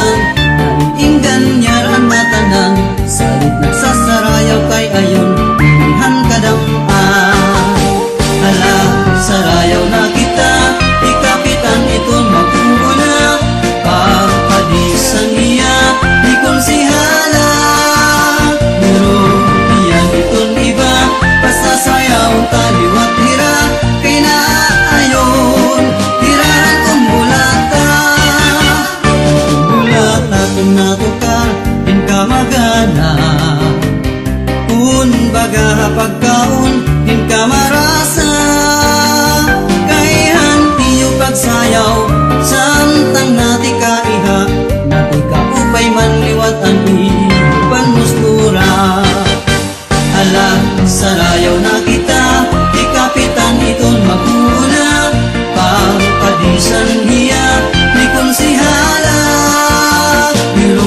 kapitan, naiinggan nyaran nga tanan, salit nagsasarayaw kay ayon, pilihan kadam-an. Hala, sarayaw na kita, ikapitan iton mag-uuna, pagpadisan niya, di konsihala. Guro, iyan iton iba, pasasayaw kaliwat hira, kay naayon, hirahan kong bulata. Kung bulata kung natukar, din ka magana, kun baga pagkaon, din ka marasa, kay hantiyo pagsayaw, samtang nati ka iha, nati ka upay manliwat ang iban mustura. Hala, sarayaw na kita, ikapitan iton mag-uuna, pagpadisan hiya, di konsihala. Pero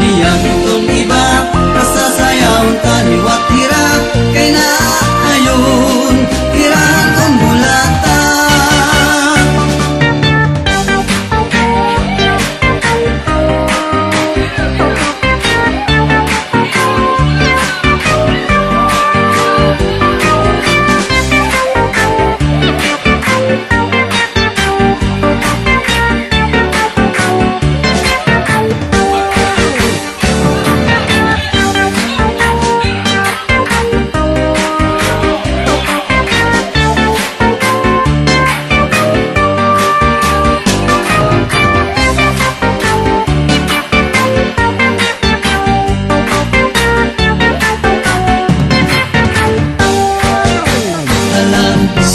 niyang iton iba, kasasayaw kaliwat hira, kay naayon, hirahan kong bulata.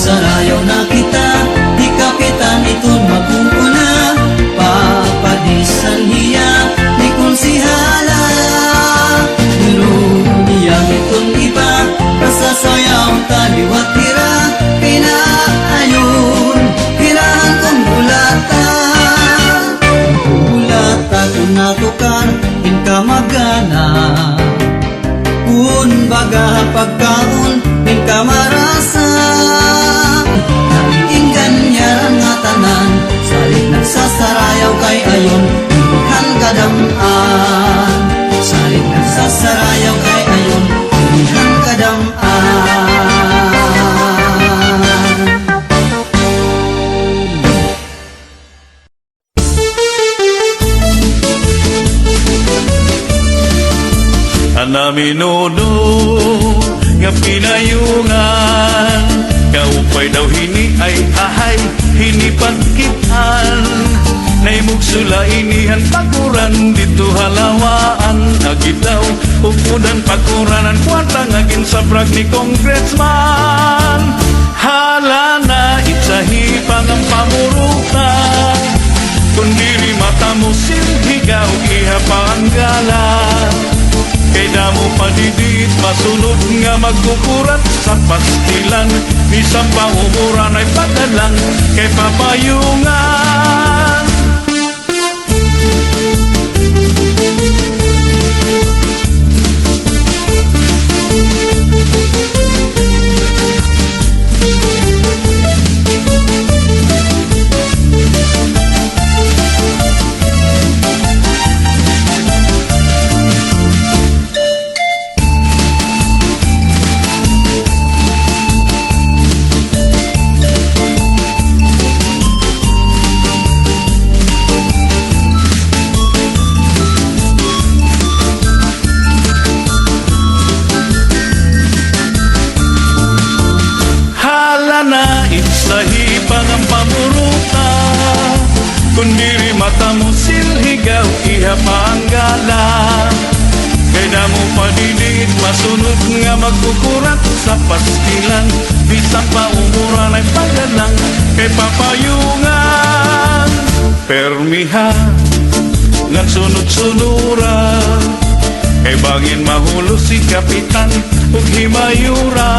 Sarayaw na kita, di kapitan iton mag-uuna, papadisan hiya, di konsihala. Pero niyang iton iba, kasasayaw kaliwat hira, kay naayon, hirahan kong bulata. Kung bulata kung natukar, din ka magana, kun baga pagkaon, din ka marasa, naiinggan nyaran nga tanan, salit nagsasarayaw kay ayon, pilihan kadam-an. Salit nagsasarayaw kay ayon, pilihan kadam-an. Anaminuno nga pinayungan, kaupay daw hini ay ahay, hini pagkitan. Naimugsula inihan pakuran, dito halawaan, agitaw, upudan pakuranan, kwarta ngagin sa brag ni congressman. Hala na itsahi pang ang pamurutan, kundiri mata mo silhigaw, iha paanggalan. Kay damo padidit, masunod nga magkukurat sa pastilan, bisang pangumuran ay padalang kay papayungan. Sahipang ang pamuruta, kundiri mata mo silhigaw, iha paanggala. Kay damo padidit, masunod nga magkukurat sa pastilan, bisang paumuran ay pagalang kay papayungan. Permiha ngan sunod-sunura, kay bangin mahulo si kapitan ug himayura.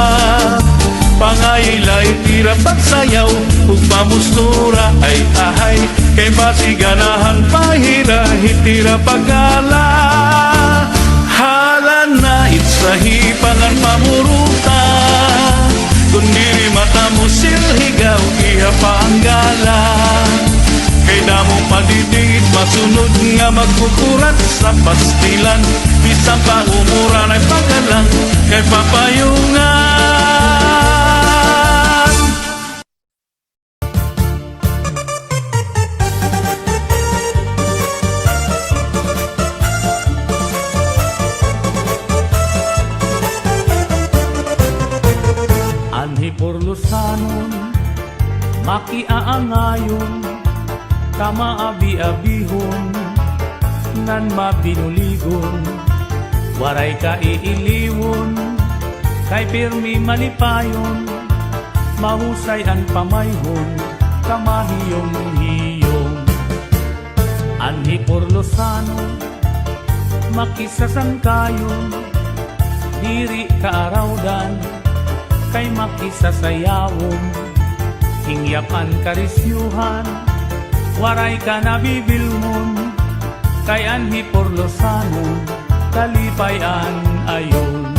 Pangayilay tira pagsayaw ug pamustura, ay ahay kay masiganahan pahira, hitira pagala. Hala na itsahipangan pamuruta, kundiri mata mo silhigaw, iha paanggala. Kay mo padidit, masunod nga magkukurat sa pastilan. Bisang pa umuran ay pagalang kay papayungan. Anhi porlusanon, makiaangayon, kamaabi-abihon, nan mabinuligon, waray ka iiliwon, kay pirmi malipayon, mahusay ang pamayhon, kamahiyong-hiyong. Anhi porlusanon, makisasangkayon, diri kaarawdan, kay makisasayawon, hingyapan karisyuhan, waray ka nabibilmon, kay anhi porlosanon, kalipayan ayon.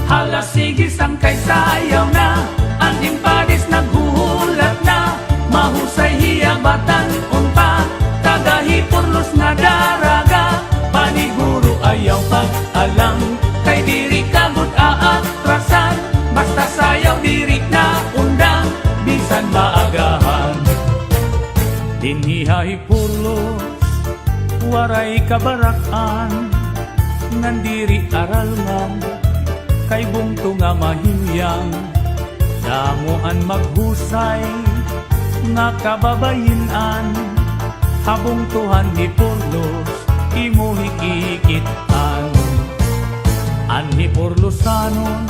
Hala sige sang kay sayaw na, ang impadis naghuhulat na, mahusay hiyabatan unpa, tagahi porlos na daraga, paniguro ayaw pag-alang, kay diri kagut aatrasan, basta sayaw diri na undang, bisan maagahan. Dinhihay purlos, waray kabarakan, nandiri aralman, kay bungto nga mahimyang, damuan maghusay, nga kababayinan, habong tuhan ni purlos, imo hikikitan. Anhi porlosanon,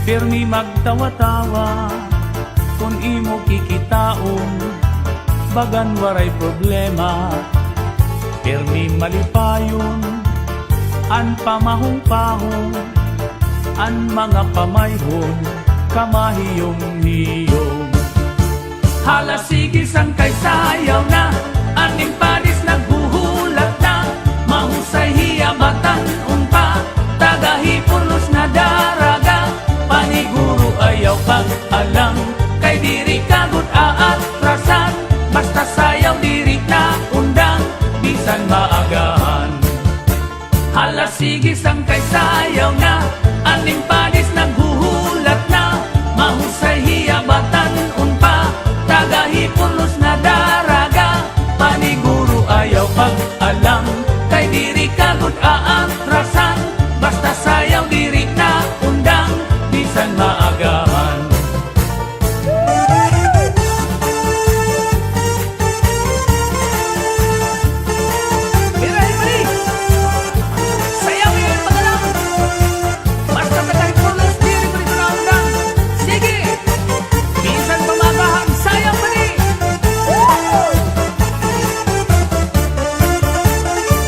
pirmi magtawa-tawa, kung imo kikitaon, bagan waray problema, pirmi malipayon, an pamahong-pahong, an mga pamayhon, kamahiyong-hiyong. Hala sige sang kay sayaw na, aning padis naghuhulat na, mahusay hiyabatan unpa, tagahi pulos na daraga, paniguro ayaw pag-alang, kay diri kagut aatrasan, basta sayaw diri na undang, bisan maagahan. Hala sige sang kay sayaw na, aning padis naghuhulat na, mahusay hiyabatan unpa, tagahi pulos na daraga, paniguro ayaw pag-alang, kay diri kagut aatrasan, basta sayaw diri na undang, bisan maagahan. Biray-biray, sayaw yung pagalang, basta tagay pulos diri na undang, sige, bisan pamagahan, sayaw bali.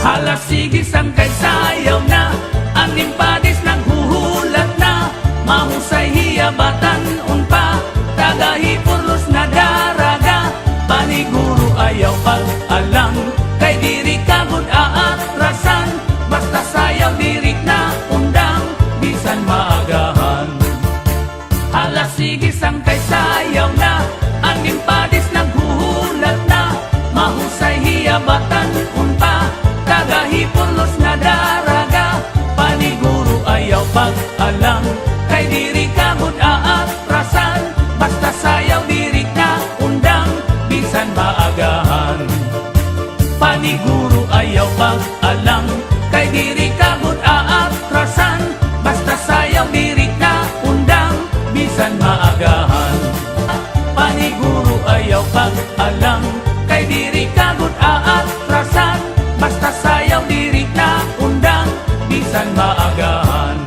Hala sige sang kay sayaw na, ang impadis naghuhulat na, mahusay hiyabatan unpa, tagahi pulos na daraga, paniguro ayaw pag-alang, kay diri kagut aatrasan, basta sayaw diri na undang, bisan maagahan. Hala sige sang kay sayaw na, ang impadis naghuhulat na, mahusay hiyabatan unpa, tagahi pulos na daraga, paniguro ayaw pag-alang, kay diri kagut aatrasan, basta sayaw diri na undang, bisan maagahan. Paniguro ayaw pag-alang, kay diri kagut aatrasan, basta sayaw diri na undang, bisan maagahan. Paniguro ayaw pag-alang, kay diri kagut aatrasan, basta sayaw diri na undang, bisan maagahan.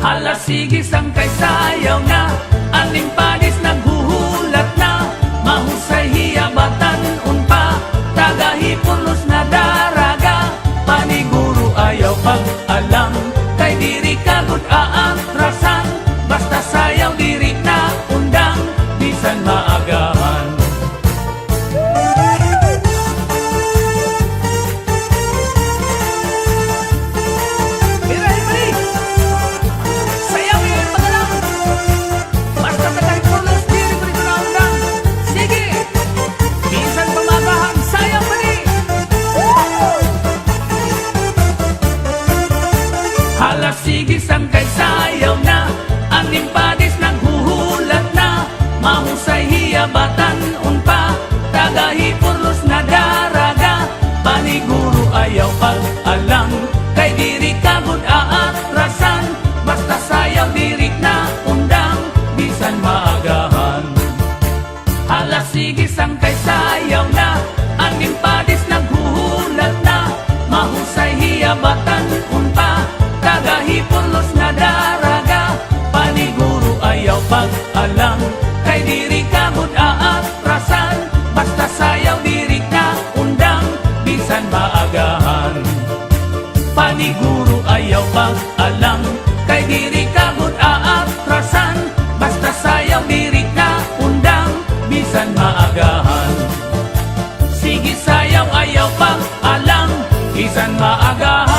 Hala sige sang kay sayaw na, aning padis naghuhulat na, mahusay hiyabatan unpa, tagahi pulos na daraga, paniguro ayaw pag-alang, kay diri kagut aatrasan, basta sayaw diri na undang, bisan maagahan. Biray-biray, sayaw yung pagalang, basta tagay pulos diri na undang, sige, bisan pamagahan. isang kay sayaw na, ang impadis naghuhulat na, mahusay hiyabatan unpa, tagahipurlos na daraga, paniguro ayaw pag-alang, kay diri kagod aatrasan, basta sayaw diri na undang, bisan maagahan. Hala sige sang kay sayaw na, ang impadis naghuhulat na, mahusay hiyabatan unpa, tagahipurlos na daraga, paniguro ayaw pag-alang, kay diri kagod aatrasan, basta sayaw diri na undang, bisan maagahan. Paniguro ayaw pag-alang, kay diri kagod aatrasan, basta sayaw diri na undang, bisan maagahan. Sige sayaw ayaw pag-alang, bisan maagahan.